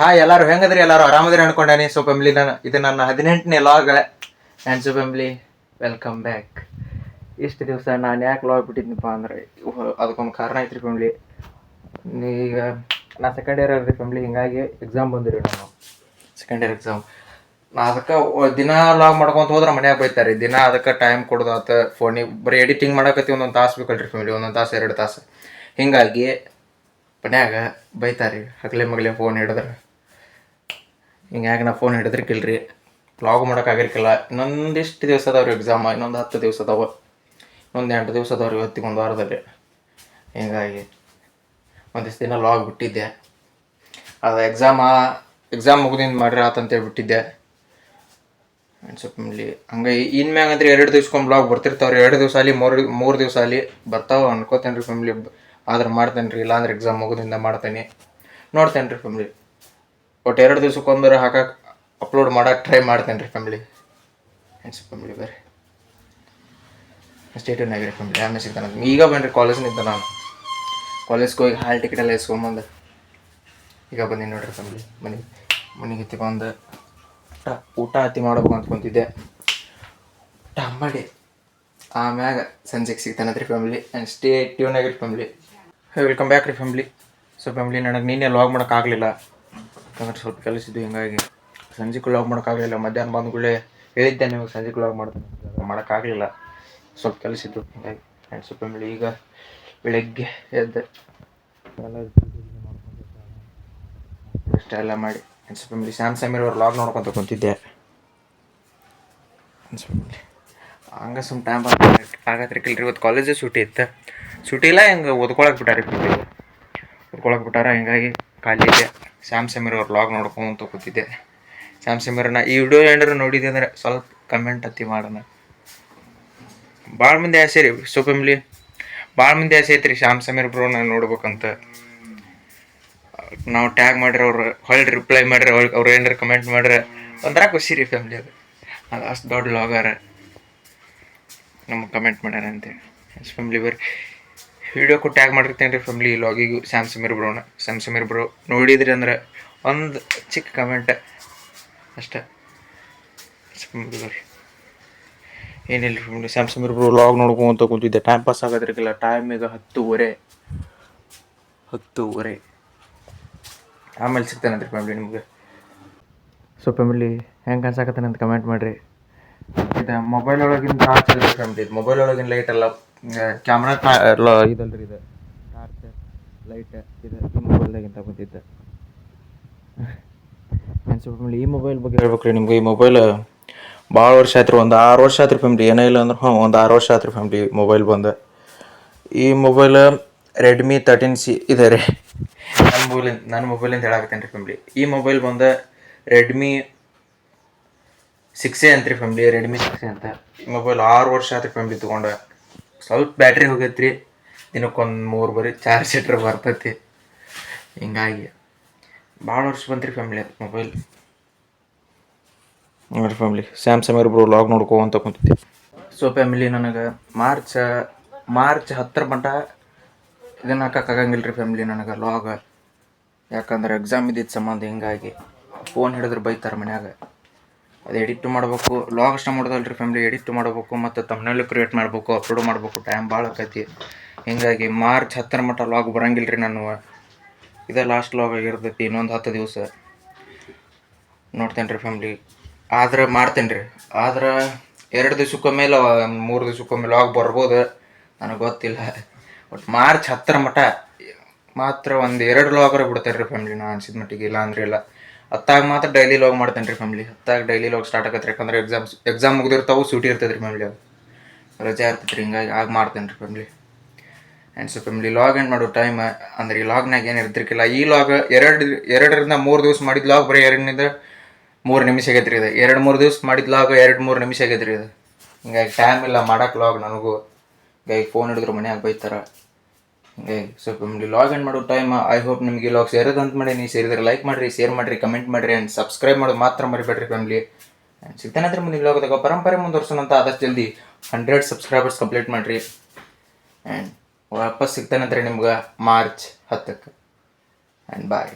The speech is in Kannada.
ಹಾಯ್ ಎಲ್ಲಾರು ಹೆಂಗದ್ರಿ? ಎಲ್ಲಾರು ಆರಾಮದ್ರಿ ಅನ್ಕೊಂಡೇನಿ. ಸೊ ಫ್ಯಾಮಿಲಿ, ಇದು ನನ್ನ 18ನೇ log. And so family, welcome back. ಇಷ್ಟು ದಿವಸ ನಾನು ಯಾಕೆ ಲಾಗ್ ಬಿಟ್ಟಿದ್ನಪ್ಪ ಅಂದ್ರೆ ಅದಕ್ಕೊಂದು ಕಾರಣ ಐತ್ರಿ ಫ್ಯಾಮಿಲಿ. ಈಗ ನಾ ಸೆಕೆಂಡ್ ಇಯರ್ ಇರ್ರಿ ಫ್ಯಾಮಿಲಿ, ಹಿಂಗಾಗಿ ಎಕ್ಸಾಮ್ ಬಂದಿರಿ. ನಾನು ಸೆಕೆಂಡ್ ಇಯರ್ ಎಕ್ಸಾಮ್. ನಾ ಅದಕ್ಕೆ ದಿನ ಲಾಗ್ ಮಾಡ್ಕೊಂತ ಹೋದ್ರೆ ಮನ್ಯಾಗ ಬೈತಾರೆ. ದಿನ ಅದಕ್ಕೆ ಟೈಮ್ ಕೊಡೋದಾತ ಫೋನಿಗೆ. ಬರೀ ಎಡಿಟಿಂಗ್ ಮಾಡಕತ್ತಿ ಒಂದೊಂದು ತಾಸು ಬೇಕಲ್ರಿ ಫ್ಯಾಮಿಲಿ, ಒಂದೊಂದು ತಾಸು 2 ತಾಸು. ಹಿಂಗಾಗಿ ಮನ್ಯಾಗ ಬೈತಾರೆ ಹಗಲೆ ಮಗಲೆ ಫೋನ್ ಹಿಡಿದ್ರೆ. ಹಿಂಗಾಗಿ ನಾ ಫೋನ್ ಹಿಡಿದ್ರಿಕಿಲ್ರಿ, ವ್ಲಾಗ್ ಮಾಡೋಕ್ಕಾಗಿರ್ಕಿಲ್ಲ. ಇನ್ನೊಂದಿಷ್ಟು ದಿವಸ ಅದಾವ್ರಿ ಎಕ್ಸಾಮ, ಇನ್ನೊಂದು 10 ದಿವಸ ಅದಾವ, ಇನ್ನೊಂದು 8 ದಿವಸ ಅದಾವ್ರಿ ಇವತ್ತಿಗೆ, ಒಂದು ವಾರದಲ್ಲಿ. ಹಿಂಗಾಗಿ ಒಂದಿಷ್ಟು ದಿನ ಲಾಗ್ ಬಿಟ್ಟಿದ್ದೆ. ಅದು ಎಕ್ಸಾಮ್ ಮುಗಿದಿಂದ ಮಾಡ್ರಿ ಆತಂತೇಳಿ ಬಿಟ್ಟಿದ್ದೆ. ಫ್ಯಾಮಿಲಿ ಹಂಗೆ ಇನ್ಮ್ಯಾಗ ಅಂದ್ರೆ 2 ದಿವ್ಸಕ್ಕೊಮ್ಮೆ ಬ್ಲಾಗ್ ಬರ್ತಿರ್ತಾವ್ರಿ. 2 ದಿವಸ ಅಲ್ಲಿ 3 ದಿವಸ ಅಲ್ಲಿ ಬರ್ತಾವ ಅನ್ಕೋತೇನೆ ರೀ ಫ್ಯಾಮಿಲಿ. ಆದ್ರೆ ಮಾಡ್ತೇನೆ ರೀ, ಇಲ್ಲಾಂದ್ರೆ ಎಕ್ಸಾಮ್ ಮುಗೋದಿಂದ ಮಾಡ್ತೇನೆ, ನೋಡ್ತೇನೆ ರೀ ಫ್ಯಾಮಿಲಿ. ಒಟ್ಟು 2 ದಿವ್ಸಕ್ಕೊಂದ್ರೆ ಹಾಕಕ್ಕೆ ಅಪ್ಲೋಡ್ ಮಾಡೋಕೆ ಟ್ರೈ ಮಾಡ್ತೇನೆ ರೀ ಫ್ಯಾಮಿಲಿ. ಫ್ಯಾಮಿಲಿ ಬರ್ರಿ, ಸ್ಟೇಟನ್ ಆಗಿರಿ ಫ್ಯಾಮಿಲಿ. ಆಮೇಲೆ ಸಿಗ್ತಾನೆ. ಈಗ ಬನ್ನಿರಿ, ಕಾಲೇಜ್ನಿಂದ ನಾನು ಕಾಲೇಜ್ಗೆ ಹೋಗಿ ಹಾಲ್ ಟಿಕೆಟ್ ಎಲ್ಲ ಇಸ್ಕೊಂಬಂದು ಈಗ ಬಂದೀನಿ ನೋಡ್ರಿ ಫ್ಯಾಮಿಲಿ. ಮನೆಗೆ ಎತ್ತಿಕೊಂಡು ಊಟ ಹತ್ತಿ ಮಾಡ್ಬೇಕು ಅಂದ್ಕೊಂತಿದ್ದೆ. ಊಟ ಮಾಡಿ ಆಮ್ಯಾಗ ಸಂಜೆಗೆ ಸಿಗ್ತಾನಂತ್ರಿ ಫ್ಯಾಮಿಲಿ. ಆ್ಯಂಡ್ ಸ್ಟೇ ಟ್ಯೂನ್ ಆಗಿರಿ ಫ್ಯಾಮಿಲಿ. ವೆಲ್ಕಮ್ ಬ್ಯಾಕ್ ರೀ ಫ್ಯಾಮಿಲಿ. ಸೊ ಫ್ಯಾಮಿಲಿ, ನನಗೆ ನೀನೇ ಲಾಗ್ ಮಾಡೋಕ್ಕಾಗಲಿಲ್ಲ, ಯಾಕಂದ್ರೆ ಸ್ವಲ್ಪ ಕೆಲಸ ಇದ್ದು. ಹಿಂಗಾಗಿ ಸಂಜೆಗೆ ಲಾಗ್ ಮಾಡೋಕ್ಕಾಗಲಿಲ್ಲ. ಮಧ್ಯಾಹ್ನ ಬಂದ್ಗಳೇ ಹೇಳಿದ್ದೆ ನಿಮಗೆ ಸಂಜೆಗೆ ಲಾಗ್ ಮಾಡ್ತೀನಿ, ಮಾಡೋಕ್ಕಾಗಲಿಲ್ಲ, ಸ್ವಲ್ಪ ಕೆಲಸ ಇದ್ದು ಹಿಂಗಾಗಿ. ಆ್ಯಂಡ್ ಸೊ ಫ್ಯಾಮಿಲಿ, ಈಗ ಬೆಳಗ್ಗೆ ಎದ್ದು ಇಷ್ಟೆಲ್ಲ ಮಾಡಿ ಆ್ಯಂಡ್ ಸೊ ಫ್ಯಾಮಿಲಿ ಸಮೀರ್ ಅವ್ರು ಲಾಗ್ ನೋಡ್ಕೊತ ಕುಂತಿದ್ದೆ. ಫ್ಯಾಮಿಲಿ ಹಂಗೆ ಸುಮ್ಮ ಟೈಮ್ ಪಾಸ್ ಆಗತ್ತಿರ್ಕಿಲ್ರಿ. ಇವತ್ತು ಕಾಲೇಜೇ ಸೂಟಿ ಇತ್ತು. ಸೂಟಿ ಇಲ್ಲ, ಹಿಂಗೆ ಓದ್ಕೊಳಕ್ಕೆ ಬಿಟ್ಟಾರೆ ಫ್ಯಾಮಿಲಿ, ಓದ್ಕೊಳಕ್ಕೆ ಬಿಟ್ಟಾರ. ಹಿಂಗಾಗಿ ಖಾಲಿ ಇದೆ. ಸಮೀರ್ ಅವ್ರು ಲಾಗ್ ನೋಡ್ಕೊಂತ ಕೂತಿದ್ದೆ. ಸಮೀರ್ನ ಈ ವಿಡಿಯೋ ಏನಾರು ನೋಡಿದ್ದೆ ಅಂದರೆ ಸ್ವಲ್ಪ ಕಮೆಂಟ್ ಹತ್ತಿ ಮಾಡೋಣ. ಭಾಳ ಮಂದಿ ಆಸೆ ರೀ. ಸೊ ಫ್ಯಾಮಿಲಿ, ಭಾಳ ಮಂದಿ ಆಸೆ ಐತ್ರಿ ಸಮೀರ್ ಬ್ರೋನ ನೋಡ್ಬೇಕಂತ. ನಾವು ಟ್ಯಾಗ್ ಮಾಡ್ರಿ, ಅವ್ರು ಹೊಳ್ಳಿ ರಿಪ್ಲೈ ಮಾಡ್ರಿ, ಅವ್ರು ಏನಾರು ಕಮೆಂಟ್ ಮಾಡ್ರೆ ಒಂಥರ ಖುಷಿ ರೀ ಫ್ಯಾಮಿಲಿ. ಅದು ಅಷ್ಟು ದೊಡ್ಡ ಲಾಗರ ನಮಗೆ ಕಮೆಂಟ್ ಮಾಡ್ಯಾರ ಅಂತೇಳಿ. ಫ್ಯಾಮಿಲಿ ಬರ್ರಿ, ವಿಡಿಯೋಕ್ಕೂ ಟ್ಯಾಗ್ ಮಾಡಿರ್ತೇನೆ ರೀ ಫ್ಯಾಮಿಲಿ. ಈ ಲಾಗಿಗೂ ಸಮೀರ್ ಬ್ರೋ ನೋಡಿದ್ರಿ ಅಂದ್ರೆ ಒಂದು ಚಿಕ್ಕ ಕಮೆಂಟ್ ಅಷ್ಟೇ. ಬರ್ರಿ, ಏನಿಲ್ಲ ರೀ ಫ್ಯಾಮಿಲಿ. ಸಮೀರ್ ಬ್ರೋ ಲಾಗ್ ನೋಡ್ಕೊಂತ ಕೂತಿದ್ದೆ. Time pass ಆಗೋದ್ರಿಗಿಲ್ಲ. ಟೈಮ್ ಈಗ 10:30. ಆಮೇಲೆ ಸಿಗ್ತಾನಂತ್ರಿ ಫ್ಯಾಮಿಲಿ ನಿಮಗೆ. ಸೊ ಫ್ಯಾಮಿಲಿ, ಹೆಂಗೆ ಅನ್ಸಾಕತ್ತಾನೆ ಅಂತ ಕಮೆಂಟ್ ಮಾಡಿರಿ. ಇದು ಮೊಬೈಲ್ ಒಳಗಿನ ಟಾರ್ಚ್ ಅಲ್ಲ ರೀ ಫ್ಯಾಮಿಲಿ, ಮೊಬೈಲ್ ಒಳಗಿನ ಲೈಟ್ ಅಲ್ಲ, ಕ್ಯಾಮ್ರಾ ಎಲ್ಲ ಇದಲ್ರಿ. ಇದು ಟಾರ್ಚ್ ಲೈಟ್ ಇದು ಈ ಮೊಬೈಲ್ದಾಗಿಂತ ಬಂದಿದ್ದೆ. ಸೊ ಫ್ಯಾಮಿಲಿ, ಈ ಮೊಬೈಲ್ ಬಗ್ಗೆ ಹೇಳ್ಬೇಕು ರೀ ನಿಮ್ಗೆ. ಈ ಮೊಬೈಲ್ ಭಾಳ ವರ್ಷ ಆಯ್ತು ರೀ, ಒಂದು 6 ವರ್ಷ ಆಯ್ತು ರೀ ಫ್ಯಾಮಿಲಿ. ಏನೇ ಇಲ್ಲ ಅಂದ್ರೆ ಒಂದು 6 ವರ್ಷ ಆಯ್ತು ರೀ ಫ್ಯಾಮಿಲಿ ಮೊಬೈಲ್ ಬಂದು. ಈ ಮೊಬೈಲ್ ರೆಡ್ಮಿ 13C ಇದೆ ರೀ. ನನ್ನ ಮೊಬೈಲಿಂದ ಹೇಳಾಕತ್ತೇನೆ ರೀ ಫ್ಯಾಮಿಲಿ. ಈ ಮೊಬೈಲ್ ಬಂದು Redmi 6A ಅಂತ್ರಿ family, Redmi 6A ಅಂತ. ಈ ಮೊಬೈಲ್ 6 ವರ್ಷ ಆಯ್ತು ಫ್ಯಾಮಿಲಿ ತೊಗೊಂಡು. ಸ್ವಲ್ಪ ಬ್ಯಾಟ್ರಿ ಹೋಗೈತ್ರಿ, ದಿನಕ್ಕೊಂದು 3 ಬರೀ ಚಾರ್ಜ್ ಇಟ್ರೆ ಬರ್ತೈತಿ. ಹಿಂಗಾಗಿ ಭಾಳ ವರ್ಷ ಬಂತ್ರಿ ಫ್ಯಾಮಿಲಿ ಅದು ಮೊಬೈಲ್. ನೋಡಿರಿ ಫ್ಯಾಮಿಲಿ, ಸಮೀರ್ ಬ್ರೋ ಲಾಗ್ ನೋಡ್ಕೊಂತ ಕುಂತಿದ್ದೆ. ಸೊ ಫ್ಯಾಮಿಲಿ, ನನಗೆ ಮಾರ್ಚ್ 10 ಮಟ್ಟ ಇದನ್ನು ಹಾಕೋಕ್ಕಾಗಂಗಿಲ್ಲ ರೀ ಫ್ಯಾಮಿಲಿ ನನಗೆ ಲಾಗ್. ಯಾಕಂದ್ರೆ ಎಕ್ಸಾಮ್ ಇದ್ದಿದ್ದು ಸಂಬಂಧ. ಹಿಂಗಾಗಿ ಫೋನ್ ಹಿಡಿದ್ರೆ ಬೈತಾರೆ ಮನ್ಯಾಗ. ಅದು ಎಡಿಟ್ ಮಾಡಬೇಕು, ಲಾಗ್ ಅಷ್ಟೇ ಮಾಡೋದಲ್ಲ ರೀ ಫ್ಯಾಮಿಲಿ, ಎಡಿಟ್ ಮಾಡಬೇಕು, ಮತ್ತು ತಮ್ನೇಲ್ ಕ್ರಿಯೇಟ್ ಮಾಡಬೇಕು, ಅಪ್ಲೋಡ್ ಮಾಡಬೇಕು, ಟೈಮ್ ಭಾಳ ಆಕೈತಿ. ಹಿಂಗಾಗಿ ಮಾರ್ಚ್ 10 ಮಟ್ಟ ಲಾಗ್ ಬರೋಂಗಿಲ್ಲ ರೀ ನಾನು. ಇದೇ ಲಾಸ್ಟ್ ಲಾಗ್ ಆಗಿರ್ತೈತಿ. ಇನ್ನೊಂದು 10 ದಿವಸ ನೋಡ್ತೇನೆ ರೀ ಫ್ಯಾಮಿಲಿ. ಆದ್ರೆ ಮಾಡ್ತೇನೆ ರೀ. ಆದ್ರೆ 2 ದಿವ್ಸಕ್ಕೊಮ್ಮೆ ಇಲ್ಲ 3 ದಿವ್ಸಕ್ಕೊಮ್ಮೆ ಲಾಗ್ ಬರ್ಬೋದು, ನನಗೆ ಗೊತ್ತಿಲ್ಲ. ಬಟ್ ಮಾರ್ಚ್ 10 ಮಟ್ಟ ಮಾತ್ರ ಒಂದು 2 ಲಾಗರ ಬಿಡ್ತಾರೆ ರೀ ಫ್ಯಾಮಿಲಿ, ನಾನು ಅನ್ಸಿದ ಮಟ್ಟಿಗೆ. ಇಲ್ಲ ಅಂದ್ರೆ ಇಲ್ಲ. 10 ಮಾತ್ರ ಡೈಲಿ ಲಾಗ್ ಮಾಡ್ತೇನೆ ರೀ ಫ್ಯಾಮಿಲಿ. 10 ಡೈಲಿ ಲಾಗ್ ಸ್ಟಾರ್ಟ್ ಆಗತ್ತೆ. ಯಾಕಂದ್ರೆ ಎಕ್ಸಾಮ್ ಮುಗಿದಿರ್ತಾವೆ, ಸೂಟಿ ಇರ್ತದೆ ರೀ ಫ್ಯಾಮಿಲಿ, ಅದು ರಜೆ ಇರ್ತೈತೆ ರೀ. ಹಿಂಗಾಗಿ ಮಾಡ್ತೇನೆ ರೀ family. And so family, log ಏನು ಮಾಡೋ ಟೈಮ್ ಅಂದ್ರೆ ಈ ಲಾಗ್ನಾಗ ಏನು ಇರ್ತಿರ್ಕಿಲ್ಲ. ಈ ಲಾಗ್ 2ರಿಂದ 3 ದಿವಸ ಮಾಡಿದ ಲಾಗ್ ಬರೀ 2ರಿಂದ 3 ನಿಮಿಷ ಆಗೈತೆ ರೀ ಇದು. 2-3 ದಿವಸ ಮಾಡಿದ ಲಾಗ್ 2-3 ನಿಮಿಷ ಆಗೈತೆ ರೀ ಇದು. ಹಿಂಗಾಗಿ ಟೈಮ್ ಇಲ್ಲ ಮಾಡೋಕೆ ಲಾಗ್ ನನಗೂ. ಹಿಂಗಾಗಿ ಫೋನ್ ಹಿಡಿದ್ರು ಮನ್ಯಾಗ ಬೈತಾರೆ. ಹಿಂಗಾಗಿ ಸೊ ಫ್ಯಾಮಿಲಿ, ಲಾಗ್ ಏನು ಮಾಡೋ ಟೈಮ್. ಐ ಹೋಪ್ ನಿಮಗೆ ಲಾಗ್ ಸೇರೋದು ಅಂತ ಮಾಡೀನಿ. ಸೇರಿದ್ರೆ ಲೈಕ್ ಮಾಡಿರಿ, ಶೇರ್ ಮಾಡಿರಿ, ಕಮೆಂಟ್ ಮಾಡಿರಿ, ಆ್ಯಂಡ್ ಸಬ್ಸ್ಕ್ರೈಬ್ ಮಾಡೋದು ಮಾತ್ರ ಮರಿಬೇಡ್ರಿ ಫ್ಯಾಮಿಲಿ. ಆ್ಯಂಡ್ ಸಿಗ್ತಾನೆ ಅಂದ್ರೆ ಮುಂದಿನ ಲಾಗದಾಗ ಪರಂಪರೆ ಮುಂದುವರ್ಸೋಣಂತ. ಆದಷ್ಟು ಜಲ್ದಿ 100 ಸಬ್ಸ್ಕ್ರೈಬರ್ಸ್ ಕಂಪ್ಲೀಟ್ ಮಾಡಿರಿ. ಆ್ಯಂಡ್ ವಾಪಸ್ ಸಿಗ್ತಾನಂದ್ರೆ ನಿಮ್ಗೆ ಮಾರ್ಚ್ 10ಕ್ಕೆ. And bye.